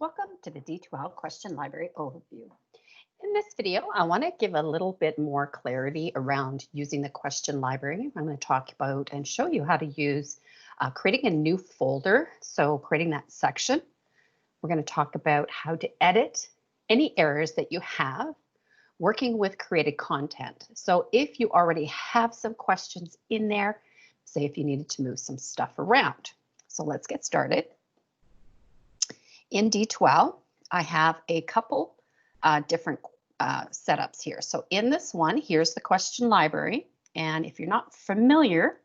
Welcome to the D2L Question Library Overview. In this video, I want to give a little bit more clarity around using the question library. I'm going to talk about and show you how to use creating a new folder, so creating that section. We're going to talk about how to edit any errors that you have, working with created content. So if you already have some questions in there, say if you needed to move some stuff around. So let's get started. In D2L, I have a couple different setups here. So in this one, here's the question library. And if you're not familiar,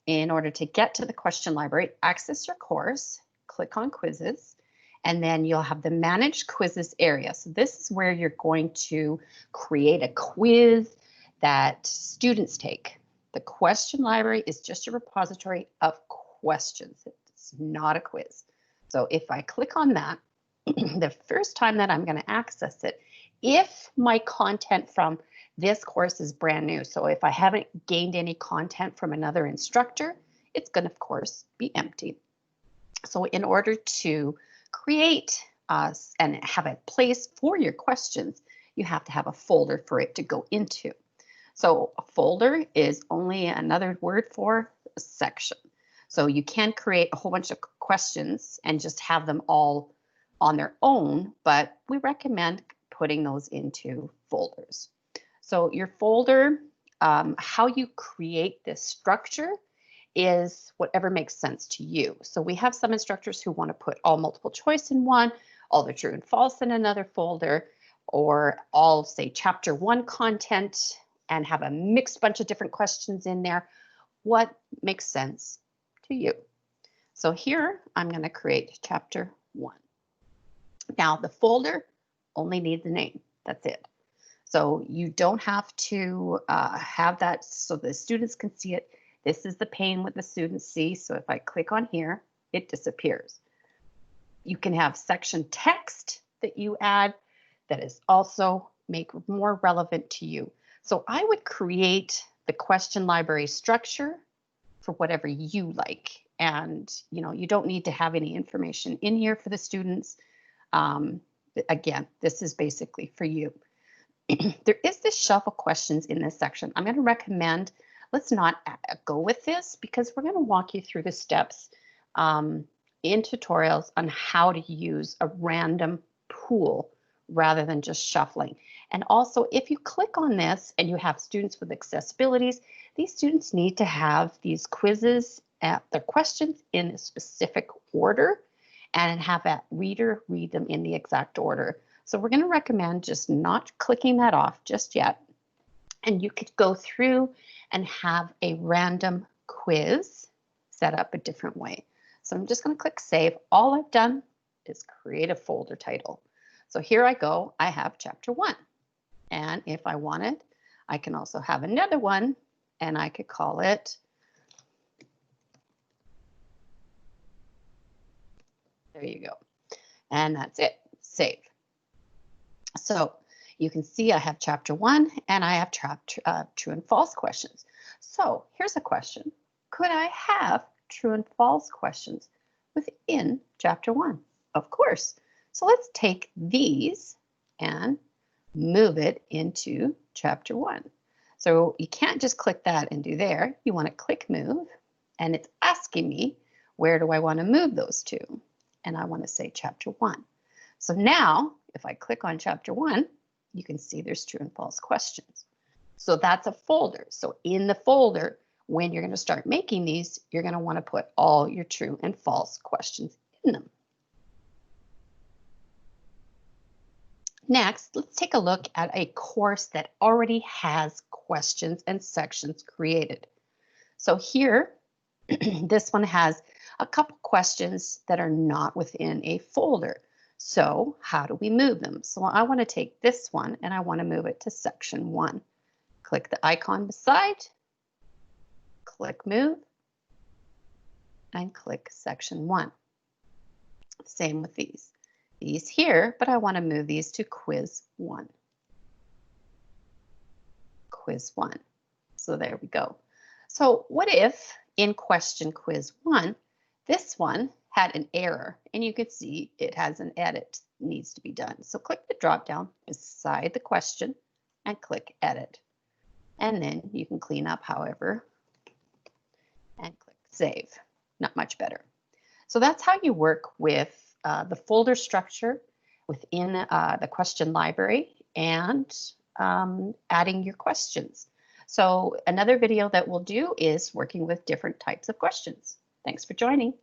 in order to get to the question library, access your course, click on quizzes, and then you'll have the manage quizzes area. So this is where you're going to create a quiz that students take. The question library is just a repository of questions. It's not a quiz. So if I click on that, the first time that I'm going to access it, if my content from this course is brand new, so if I haven't gained any content from another instructor, it's going to, of course, be empty. So in order to create and have a place for your questions, you have to have a folder for it to go into. So a folder is only another word for a section. So you can create a whole bunch of questions and just have them all on their own, but we recommend putting those into folders. So your folder, how you create this structure is whatever makes sense to you. So we have some instructors who want to put all multiple choice in one, all the true and false in another folder, or all say chapter 1 content and have a mixed bunch of different questions in there. What makes sense to you? So here I'm going to create chapter 1. Now the folder only needs a name. That's it. So you don't have to have that so the students can see it. This is the pane what the students see. So if I click on here, it disappears. You can have section text that you add that is also make more relevant to you. So I would create the question library structure for whatever you like. And you don't need to have any information in here for the students. Again, this is basically for you. There is this shuffle questions in this section. I'm going to recommend let's not go with this because we're going to walk you through the steps in tutorials on how to use a random pool rather than just shuffling. And also, if you click on this and you have students with accessibilities, these students need to have these quizzes at their questions in a specific order and have that reader read them in the exact order. So we're going to recommend just not clicking that off just yet. And you could go through and have a random quiz set up a different way. So I'm just going to click save. All I've done is create a folder title. So here I go. I have chapter 1. And if I wanted, I can also have another one and I could call it there you go. And that's it. Save. So you can see I have chapter 1 and I have true and false questions. So here's a question. Could I have true and false questions within chapter 1? Of course. So let's take these and move it into chapter 1. So you can't just click that and do there. You want to click move and it's asking me where do I want to move those to? And I want to say chapter 1. So now if I click on chapter 1, you can see there's true and false questions. So that's a folder. So in the folder, when you're going to start making these, you're going to want to put all your true and false questions in them. Next, let's take a look at a course that already has questions and sections created. So here, this one has a couple questions that are not within a folder. So how do we move them? So I want to take this one and I want to move it to section 1. Click the icon beside, click move, and click section 1. Same with these. These here, but I want to move these to quiz 1. Quiz 1. So there we go. So what if in question quiz 1, this one had an error, and you could see it has an edit needs to be done. So click the drop down beside the question and click edit. And then you can clean up however and click save. Not much better. So that's how you work with the folder structure within the question library and adding your questions. So another video that we'll do is working with different types of questions. Thanks for joining.